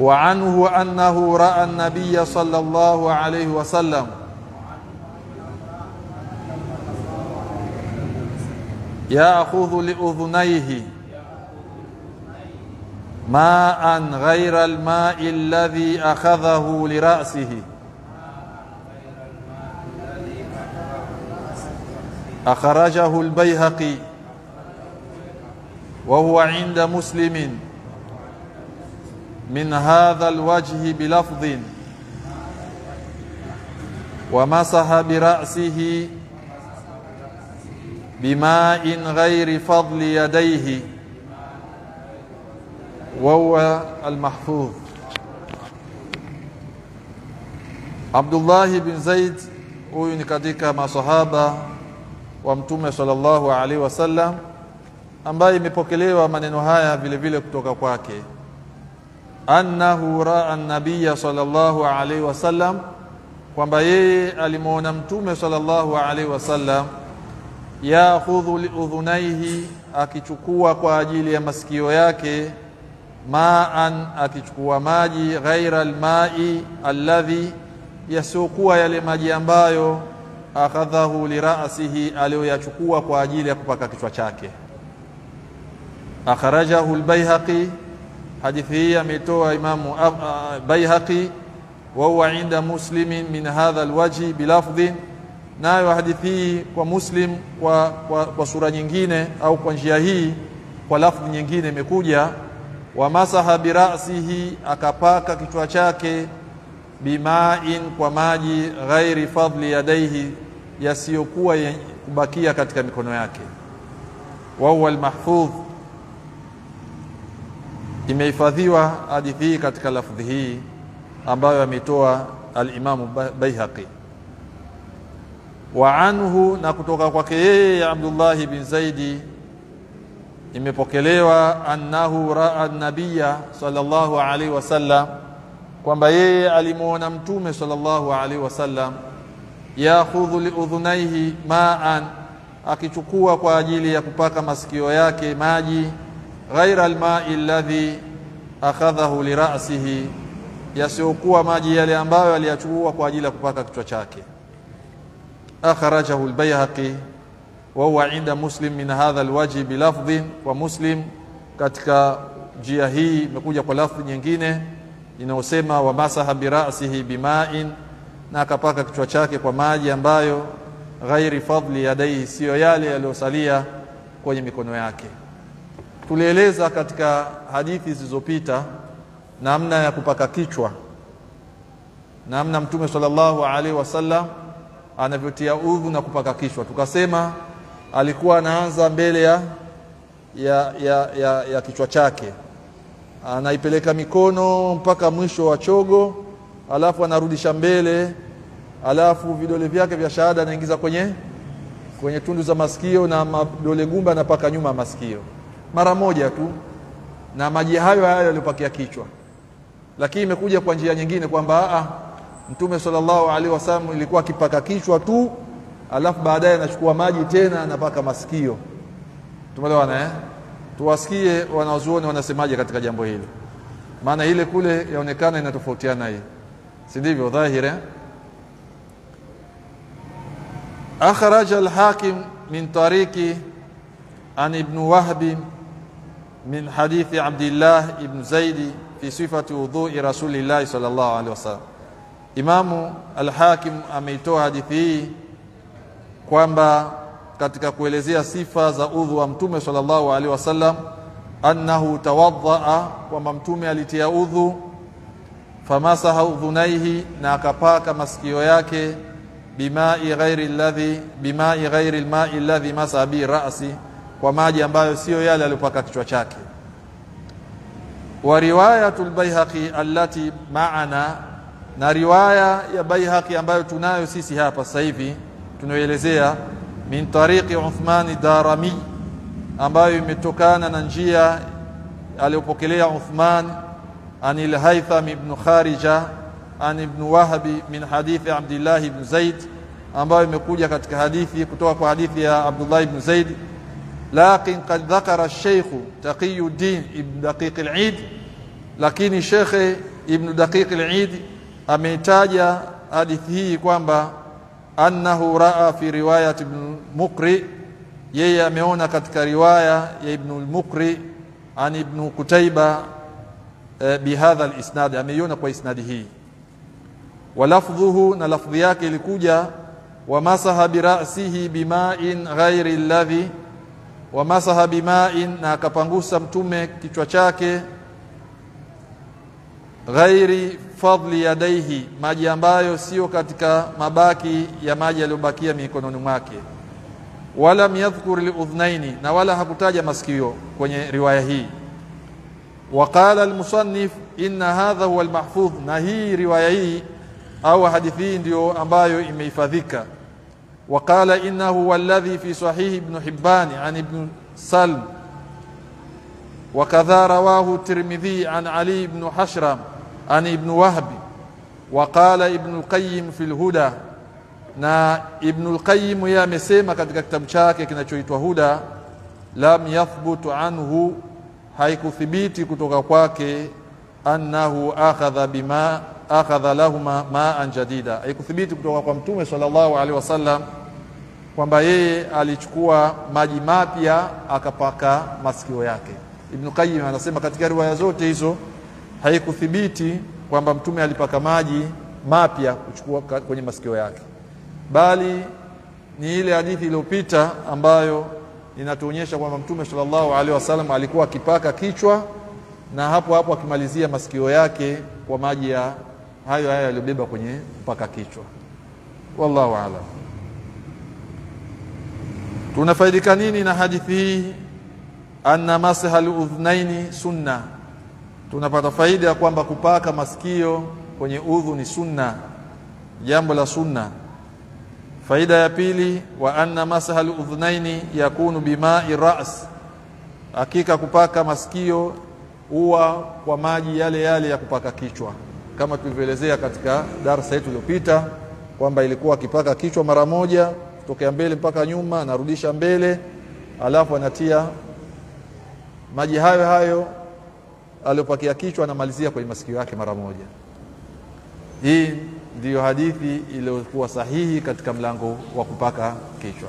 وعنه أنه رأى النبي صلى الله عليه وسلم يأخذ لأذنيه ماء غير الماء الذي أخذه لرأسه أخرجه البيهقي وهو عند مسلم من هذا الوجه بلفظ ومسح برأسه بماء غير فضل يديه وهو المحفوظ. Abdullah bin Zaid huyu ni katika masahaba wa Mtume sallallahu alaihi wasallam ambaye imepokelewa maneno haya vile vile kutoka kwake, annahu ra'a an-nabiy sallallahu alaihi wasallam, kwamba yeye alimuona Mtume sallallahu alaihi wasallam ya'khudhu li'udhunaihi, akichukua kwa ajili ya masikio yake, ma'an, akichukua maji, ghaira al-ma'i alladhi, yasiokuwa yale maji ambayo akhadhahu lira'sihi, aliyoyachukua kwa ajili ya kupaka kichwa chake. Akhrajahu al-Baihaqi, hadithi hii ametoa Imamu Baihaqi, wa huwa inda Muslimin min hadha al-wajhi bilafdhin, nayo hadithi hii kwa Muslim kwa sura nyingine au kwa njia hii kwa lafdhi nyingine imekuja, wa masaha birasihi, akapaka kichwa chake, bima'in, kwa maji, ghairi fadli yadaihi, yasiyokuwa kubakia katika mikono yake. Wa huwa al-mahfudh, imehifadhiwa hadithi hii katika lafdhi hii ambayo ametoa al-Imam Baihaqi. Wa anhu, na kutoka kwake yeye Abdullah bin Zaidi imepokelewa, annahu ra'a an-nabiyya sallallahu alaihi wasallam, kwamba yeye alimuona Mtume sallallahu alaihi wasallam ya'khudhu li'udhunaihi ma'an, akichukua kwa ajili ya kupaka masikio yake maji, ghaira al-ma'i alladhi akhadhahu li ra'sihi, yasiokuwa maji yale ambayo aliyachukua kwa ajili ya kupaka kichwa chake. Akhrajahu al-Baihaqi wa huwa inda Muslim min hadha al-wajhi bilafdhin, wa Muslim katika njia hii imekuja kwa lafdhi nyingine inayosema wa masaha birasihi bima'in, na akapaka kichwa chake kwa maji ambayo ghairi fadli yadaihi, sio yale yaliyosalia kwenye mikono yake. Tulieleza katika hadithi zilizopita namna ya kupaka kichwa, namna Mtume sallallahu alaihi wasallam anavyotia udhu na kupaka kichwa. Tukasema alikuwa anaanza mbele ya kichwa chake, anaipeleka mikono mpaka mwisho wa chogo, alafu anarudisha mbele, alafu vidole vyake vya shahada anaingiza kwenye tundu za masikio, na vidole gumba anapaka nyuma masikio mara moja tu, na maji hayo yaliyopakia kichwa. Lakini imekuja kwa njia nyingine kwamba Mtume sallallahu alaihi wasallam ilikuwa akipaka kichwa tu, alafu baadaye anachukua maji tena anapaka masikio. Tumeelewana Tuwasikie wanazuoni wanasemaje katika jambo hili, maana ile kule yaonekana inatofautiana hii, si ndivyo dhahiri? Akhraj al-Hakim min tariqi an ibn Wahb min hadithi Abdullah ibn Zaid fi sifati wudhu'i Rasulillah sallallahu alaihi wasallam. Imamu al-Hakim ameitoa hadithi hii kwamba katika kuelezea sifa za udhu wa Mtume sallallahu alaihi wasallam, annahu tawaddaa, kwamba Mtume alitia udhu, famasaha udhunaihi, na akapaka masikio yake, bimai ghairi alma'i alladhi masaha bi ra'si, kwa maji ambayo sio yale aliyopaka kichwa chake. Wa riwayatul Baihaqi allati ma'ana, na riwaya ya Baihaqi ambayo tunayo sisi hapa sasa hivi tunayoelezea, min tariqi Uthman Darimi, ambayo imetokana na njia aliyopokelea Uthman anil Haytham ibn Kharija an ibn Wahb min hadithi Abdullah ibn Zaid, ambayo imekuja katika hadithi kutoka kwa hadithi ya Abdullah ibn Zaid. Lakin qad dhakara al-Sheikh Taqiyuddin ibn Daqiq al-Eid lakini Sheikh Ibn Daqiq al-Eid ameitaja hadithi hii kwamba annahu raa fi riwayat Ibn Muqri, yeye ameona katika riwaya ya Ibn al-Muqri an Ibn Qutayba bihadha al-isnad, ameiona kwa isnadi hii. Walafdhuhu, na lafdhi yake ilikuja wamasaha birasihi bima'in ghairi alladhi, wamasaha bima'in, na akapangusa mtume kichwa chake ghairi fadli yadaihi, maji ambayo sio katika mabaki ya maji yaliyobakia mikononi mwake. Wala yadhkur liudhnaini, na wala hakutaja masikio kwenye riwaya hii. Waqala al-musannif inna hadha huwa al-mahfudh, na hii riwaya hii au hadithi hii ndio ambayo imehifadhika. Waqala innahu walladhi fi sahih ibn Hibban an ibn Salm, wakadha rawahu Tirmidhi an Ali ibn Hashram an ibn Wahb. Waqala Ibn al-Qayyim fi al-Huda, na Ibn al-Qayyim yeye amesema katika kitabu chake kinachoitwa Huda, lam yathbutu anhu, haikuthibiti kutoka kwake, annahu akhadha lahuma ma'an jadida, haikuthibiti kutoka kwa mtume sallallahu alaihi wasallam kwamba yeye alichukua maji mapya akapaka masikio yake. Ibn Qayyim anasema katika riwaya zote hizo haikuthibiti kwamba mtume alipaka maji mapya kuchukua kwenye masikio yake, bali ni ile hadithi iliyopita ambayo inatuonyesha kwamba mtume sallallahu alaihi wasallam alikuwa akipaka kichwa na hapo hapo akimalizia masikio yake kwa maji ya hayo yaliyobeba kwenye mpaka kichwa. Wallahu a'lam. Tunafaidika nini na hadithi hii? Anna masaha al-udhnaini sunna, tunapata faida kwamba kupaka masikio kwenye udhu ni sunna, jambo la sunna. Faida ya pili, wa anna masaha al-udhnaini yakunu bima'i ra's, hakika kupaka masikio huwa kwa maji yale yale ya kupaka kichwa, kama tulivyoelezea katika darasa yetu iliyopita kwamba ilikuwa akipaka kichwa mara moja kutokea mbele mpaka nyuma, anarudisha mbele, alafu anatia maji hayo hayo aliyopakia kichwa anamalizia kwenye masikio yake mara moja. Hii ndiyo hadithi iliyokuwa sahihi katika mlango wa kupaka kichwa.